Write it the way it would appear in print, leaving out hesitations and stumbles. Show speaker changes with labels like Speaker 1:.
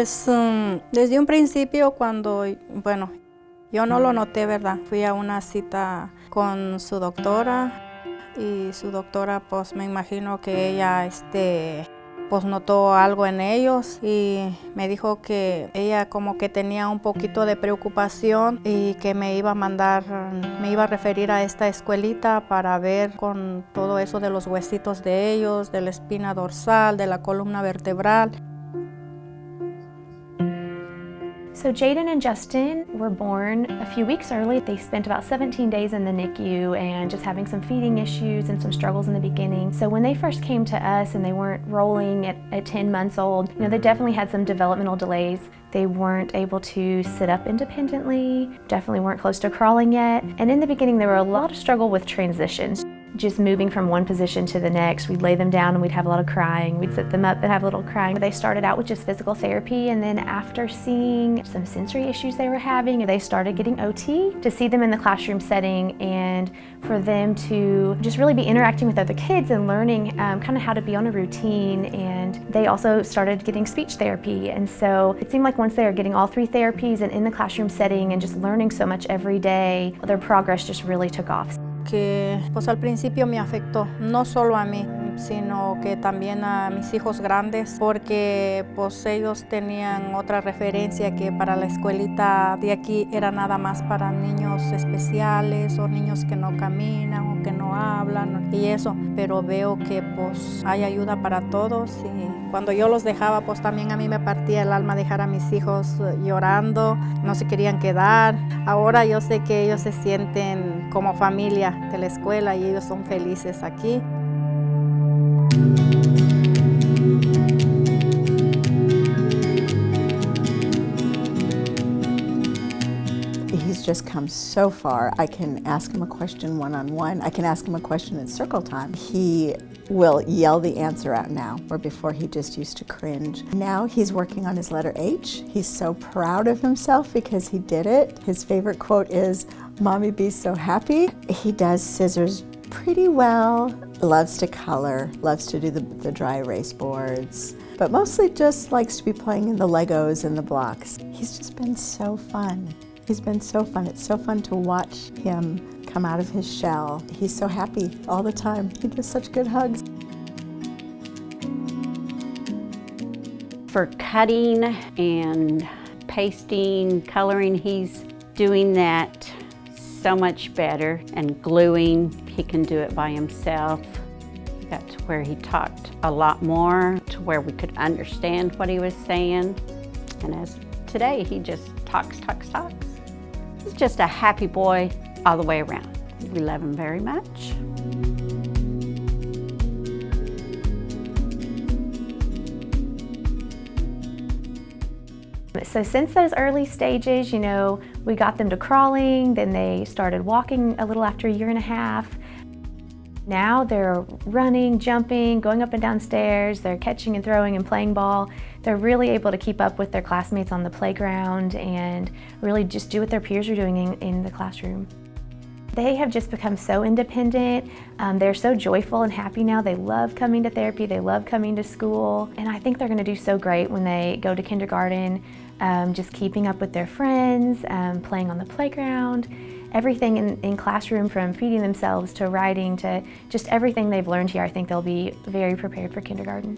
Speaker 1: Pues desde un principio bueno, yo no lo noté, ¿verdad? Fui a una cita con su doctora y su doctora pues me imagino que ella pues notó algo en ellos y me dijo que ella como que tenía un poquito de preocupación y que me iba a referir a esta escuelita para ver con todo eso de los huesitos de ellos, de la espina dorsal, de la columna vertebral.
Speaker 2: So Jayden and Justin were born a few weeks early. They spent about 17 days in the NICU and just having some feeding issues and some struggles in the beginning. So when they first came to us and they weren't rolling at 10 months old, they definitely had some developmental delays. They weren't able to sit up independently, definitely weren't close to crawling yet. And in the beginning, there were a lot of struggle with transitions. Just moving from one position to the next. We'd lay them down and we'd have a lot of crying. We'd sit them up and have a little crying. They started out with just physical therapy, and then after seeing some sensory issues they were having, they started getting OT. To see them in the classroom setting and for them to just really be interacting with other kids and learning kind of how to be on a routine. And they also started getting speech therapy. And so it seemed like once they were getting all three therapies and in the classroom setting and just learning so much every day, their progress just really took off.
Speaker 1: Que pues al principio me afectó, no solo a mí, sino que también a mis hijos grandes, porque pues ellos tenían otra referencia que para la escuelita de aquí era nada más para niños especiales o niños que no caminan o que no hablan y eso, pero veo que pues hay ayuda para todos y cuando yo los dejaba pues también a mí me partía el alma dejar a mis hijos llorando, no se querían quedar. Ahora yo sé que ellos se sienten como familia de la escuela y ellos son felices aquí.
Speaker 3: He's just come so far. I can ask him a question one-on-one. I can ask him a question in circle time. He will yell the answer out now, where before he just used to cringe. Now he's working on his letter H. He's so proud of himself because he did it. His favorite quote is, "Mommy be so happy." He does scissors pretty well, loves to color, loves to do the dry erase boards, but mostly just likes to be playing in the Legos and the blocks. He's just been so fun. He's been so fun. It's so fun to watch him come out of his shell. He's so happy all the time. He gives such good hugs.
Speaker 4: For cutting and pasting, coloring, he's doing that so much better. And gluing, he can do it by himself. We got to where he talked a lot more, to where we could understand what he was saying. And as today, he just talks. He's just a happy boy all the way around. We love him very much.
Speaker 2: So since those early stages, we got them to crawling, then they started walking a little after a year and a half. Now they're running, jumping, going up and down stairs, they're catching and throwing and playing ball. They're really able to keep up with their classmates on the playground and really just do what their peers are doing in the classroom. They have just become so independent. They're so joyful and happy now. They love coming to therapy, they love coming to school, and I think they're gonna do so great when they go to kindergarten, just keeping up with their friends, playing on the playground. Everything in classroom, from feeding themselves to writing to just everything they've learned here, I think they'll be very prepared for kindergarten.